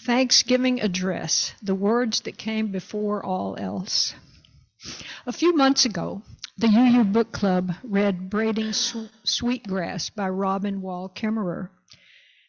Thanksgiving Address, the words that came before all else. A few months ago, the UU Book Club read Braiding Sweetgrass by Robin Wall Kimmerer.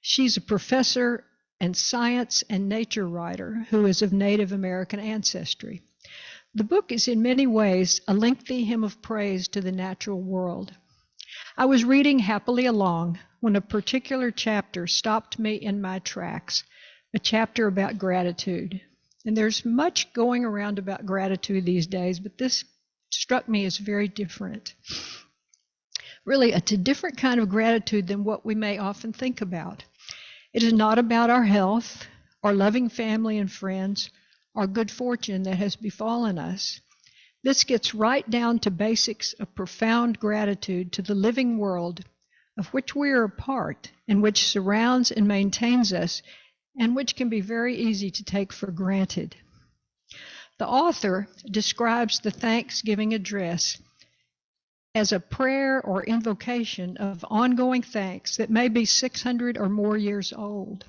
She's a professor and science and nature writer who is of Native American ancestry. The book is in many ways a lengthy hymn of praise to the natural world. I was reading happily along when a particular chapter stopped me in my tracks, a chapter about gratitude. And there's much going around about gratitude these days, but this struck me as very different. Really, it's a different kind of gratitude than what we may often think about. It is not about our health, our loving family and friends, our good fortune that has befallen us. This gets right down to basics of profound gratitude to the living world of which we are a part and which surrounds and maintains us, and which can be very easy to take for granted. The author describes the Thanksgiving address as a prayer or invocation of ongoing thanks that may be 600 or more years old.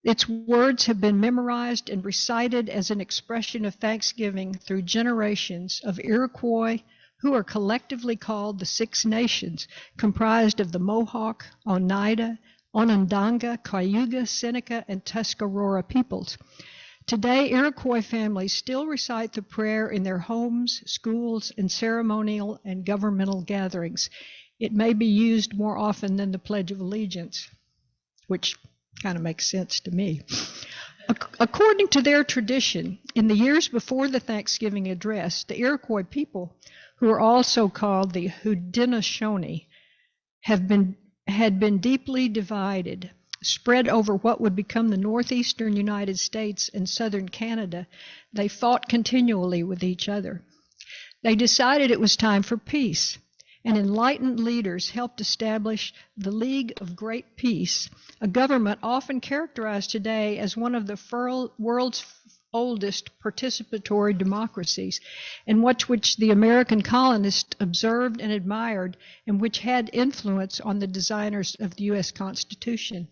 Its words have been memorized and recited as an expression of thanksgiving through generations of Iroquois, who are collectively called the Six Nations, comprised of the Mohawk, Oneida, Onondaga, Cayuga, Seneca, and Tuscarora peoples. Today, Iroquois families still recite the prayer in their homes, schools, and ceremonial and governmental gatherings. It may be used more often than the Pledge of Allegiance, which kind of makes sense to me. According to their tradition, in the years before the Thanksgiving address, the Iroquois people, who are also called the Haudenosaunee, had been deeply divided. Spread over what would become the northeastern United States and southern Canada, they fought continually with each other. They decided it was time for peace, and enlightened leaders helped establish the League of Great Peace, a government often characterized today as one of the world's oldest participatory democracies, and which the American colonists observed and admired, and which had influence on the designers of the U.S. Constitution.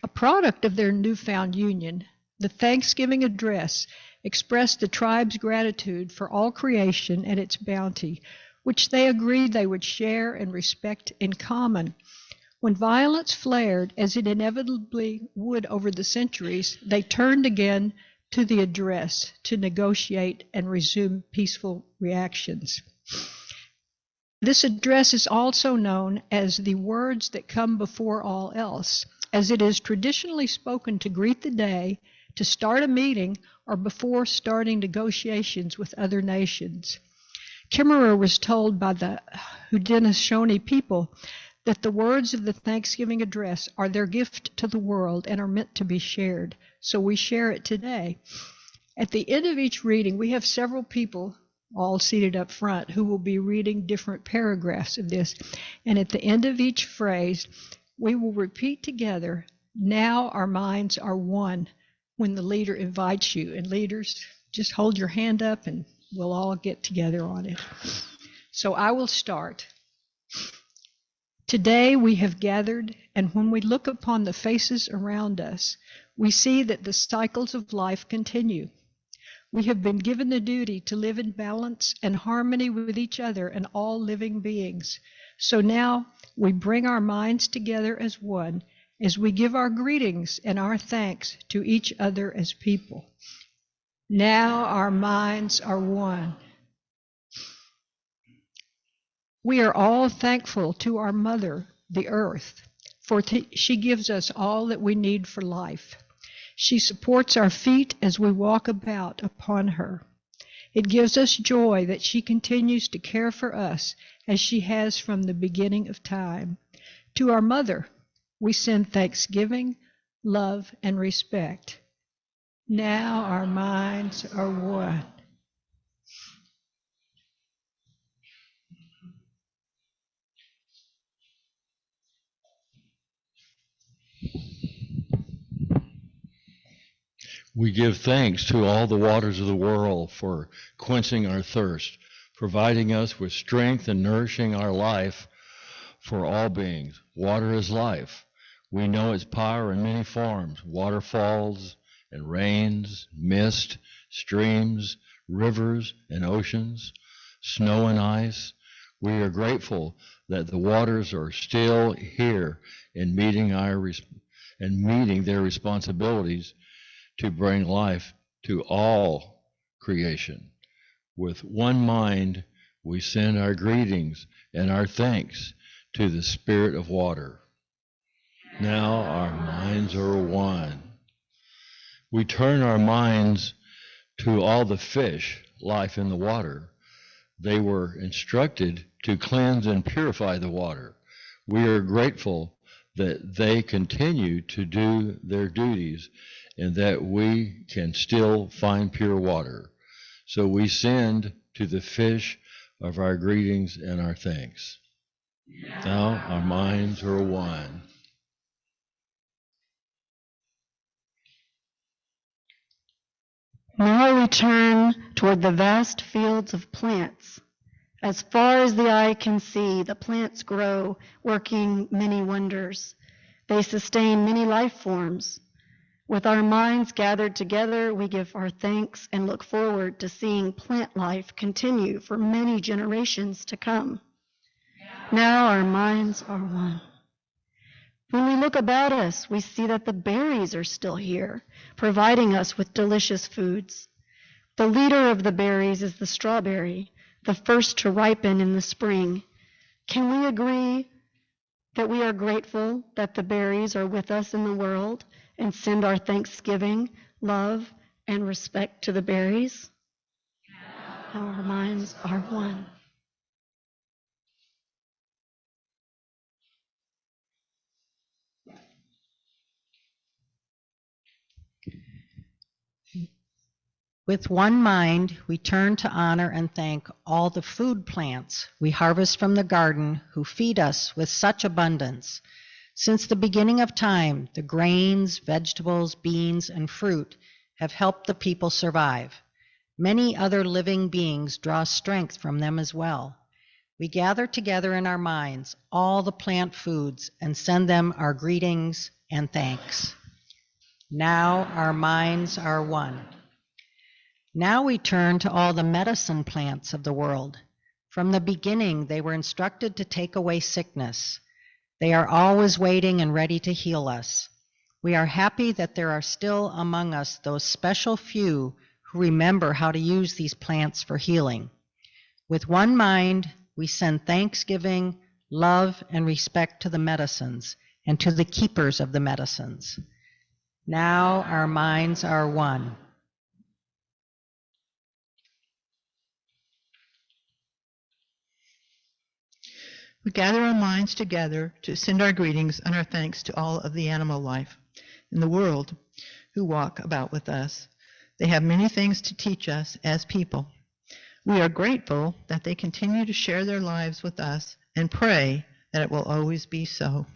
A product of their newfound union, the Thanksgiving Address expressed the tribe's gratitude for all creation and its bounty, which they agreed they would share and respect in common. When violence flared, as it inevitably would over the centuries, they turned again to the address to negotiate and resume peaceful reactions. This address is also known as the words that come before all else, as it is traditionally spoken to greet the day, to start a meeting, or before starting negotiations with other nations. Kimmerer was told by the Haudenosaunee people that the words of the Thanksgiving address are their gift to the world and are meant to be shared. So we share it today. At the end of each reading, we have several people all seated up front who will be reading different paragraphs of this. And at the end of each phrase, we will repeat together, "Now our minds are one," when the leader invites you. And leaders, just hold your hand up and we'll all get together on it. So I will start. Today we have gathered, and when we look upon the faces around us, we see that the cycles of life continue. We have been given the duty to live in balance and harmony with each other and all living beings. So now we bring our minds together as one, as we give our greetings and our thanks to each other as people. Now our minds are one. We are all thankful to our mother, the earth, for she gives us all that we need for life. She supports our feet as we walk about upon her. It gives us joy that she continues to care for us as she has from the beginning of time. To our mother, we send thanksgiving, love, and respect. Now our minds are one. We give thanks to all the waters of the world for quenching our thirst, providing us with strength and nourishing our life for all beings. Water is life. We know its power in many forms: waterfalls and rains, mist, streams, rivers and oceans, snow and ice. We are grateful that the waters are still here in meeting their responsibilities to bring life to all creation. With one mind, we send our greetings and our thanks to the Spirit of water. Now our minds are one. We turn our minds to all the fish, life in the water. They were instructed to cleanse and purify the water. We are grateful that they continue to do their duties and that we can still find pure water. So we send to the fish of our greetings and our thanks. Now our minds are one. Now we turn toward the vast fields of plants. As far as the eye can see, the plants grow, working many wonders. They sustain many life forms. With our minds gathered together, we give our thanks and look forward to seeing plant life continue for many generations to come. Now our minds are one. When we look about us, we see that the berries are still here, providing us with delicious foods. The leader of the berries is the strawberry, the first to ripen in the spring. Can we agree that we are grateful that the berries are with us in the world and send our thanksgiving, love, and respect to the berries? Our minds are one. With one mind, we turn to honor and thank all the food plants we harvest from the garden who feed us with such abundance. Since the beginning of time, the grains, vegetables, beans, and fruit have helped the people survive. Many other living beings draw strength from them as well. We gather together in our minds all the plant foods and send them our greetings and thanks. Now our minds are one. Now we turn to all the medicine plants of the world. From the beginning, they were instructed to take away sickness. They are always waiting and ready to heal us. We are happy that there are still among us those special few who remember how to use these plants for healing. With one mind, we send thanksgiving, love, and respect to the medicines and to the keepers of the medicines. Now our minds are one. We gather our minds together to send our greetings and our thanks to all of the animal life in the world who walk about with us. They have many things to teach us as people. We are grateful that they continue to share their lives with us and pray that it will always be so.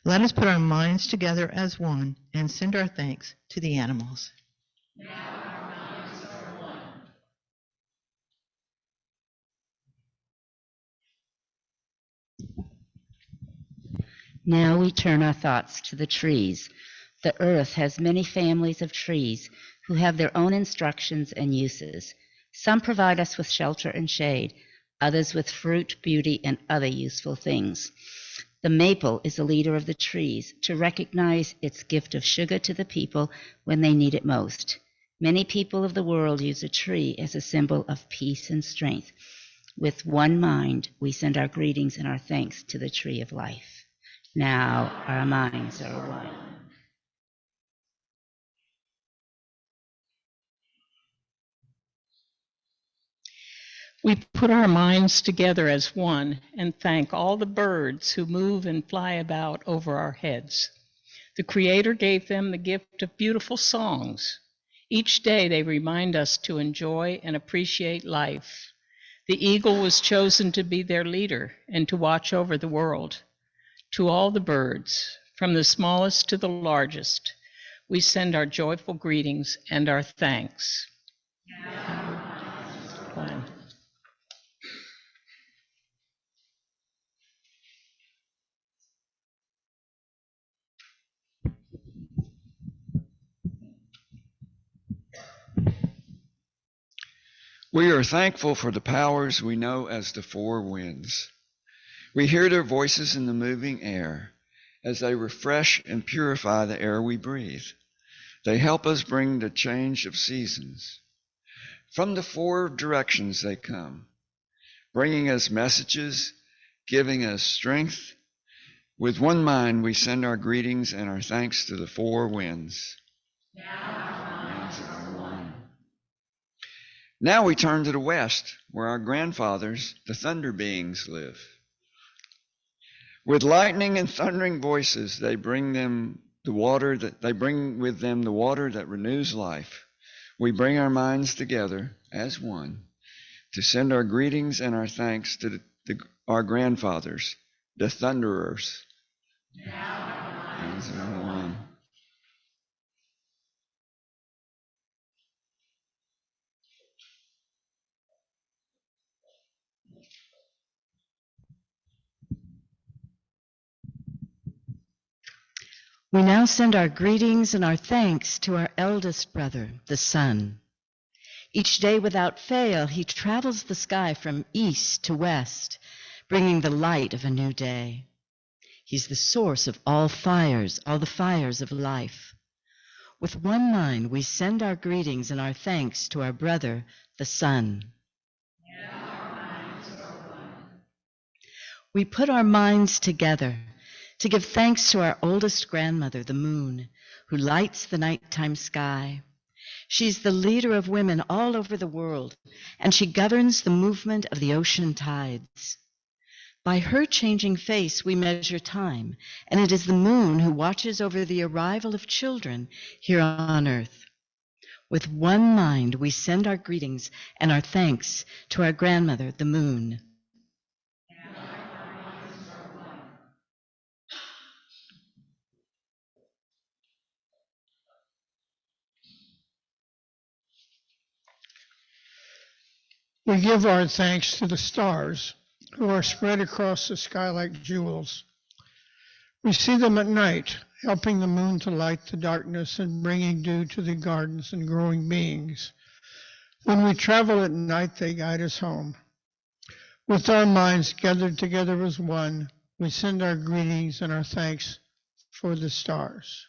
Let us put our minds together as one and send our thanks to the animals. Now we turn our thoughts to the trees. The earth has many families of trees who have their own instructions and uses. Some provide us with shelter and shade, others with fruit, beauty, and other useful things. The maple is the leader of the trees to recognize its gift of sugar to the people when they need it most. Many people of the world use a tree as a symbol of peace and strength. With one mind, we send our greetings and our thanks to the tree of life. Now our minds are one. We put our minds together as one and thank all the birds who move and fly about over our heads. The Creator gave them the gift of beautiful songs. Each day they remind us to enjoy and appreciate life. The eagle was chosen to be their leader and to watch over the world. To all the birds, from the smallest to the largest, we send our joyful greetings and our thanks. One. We are thankful for the powers we know as the four winds. We hear their voices in the moving air as they refresh and purify the air we breathe. They help us bring the change of seasons. From the four directions they come, bringing us messages, giving us strength. With one mind, we send our greetings and our thanks to the four winds. Now we turn to the west, where our grandfathers, the thunder beings, live. With lightning and thundering voices, they bring with them the water that renews life. We bring our minds together as one to send our greetings and our thanks to our grandfathers, the thunderers. As one. We now send our greetings and our thanks to our eldest brother, the sun. Each day without fail, he travels the sky from east to west, bringing the light of a new day. He's the source of all the fires of life. With one mind, we send our greetings and our thanks to our brother, the sun. We put our minds together to give thanks to our oldest grandmother, the moon, who lights the nighttime sky. She's the leader of women all over the world, and she governs the movement of the ocean tides. By her changing face, we measure time, and it is the moon who watches over the arrival of children here on earth. With one mind, we send our greetings and our thanks to our grandmother, the moon. We give our thanks to the stars, who are spread across the sky like jewels. We see them at night, helping the moon to light the darkness and bringing dew to the gardens and growing beings. When we travel at night, they guide us home. With our minds gathered together as one, we send our greetings and our thanks for the stars.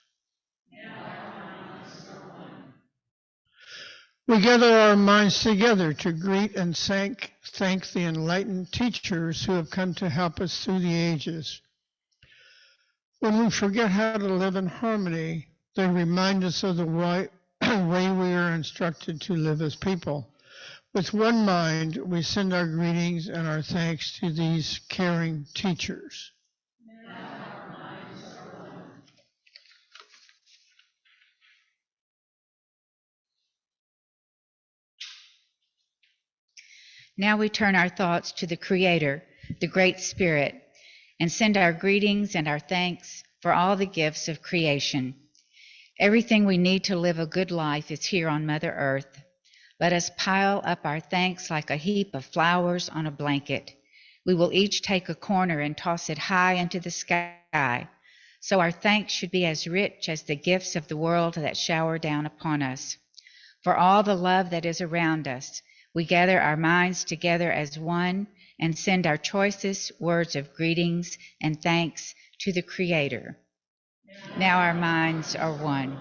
We gather our minds together to greet and thank the enlightened teachers who have come to help us through the ages. When we forget how to live in harmony, they remind us of the way we are instructed to live as people. With one mind, we send our greetings and our thanks to these caring teachers. Now we turn our thoughts to the Creator, the Great Spirit, and send our greetings and our thanks for all the gifts of creation. Everything we need to live a good life is here on Mother Earth. Let us pile up our thanks like a heap of flowers on a blanket. We will each take a corner and toss it high into the sky. So our thanks should be as rich as the gifts of the world that shower down upon us. For all the love that is around us, we gather our minds together as one and send our choicest words of greetings and thanks to the Creator. Now our minds are one.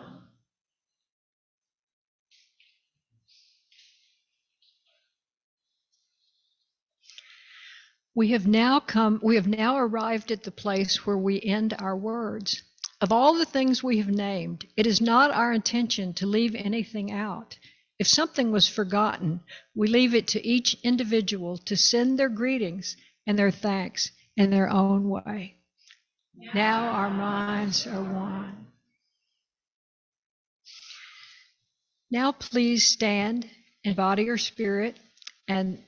We have now arrived at the place where we end our words. Of all the things we have named, it is not our intention to leave anything out. If something was forgotten, we leave it to each individual to send their greetings and their thanks in their own way. Now our minds are one. Now please stand in body or spirit, and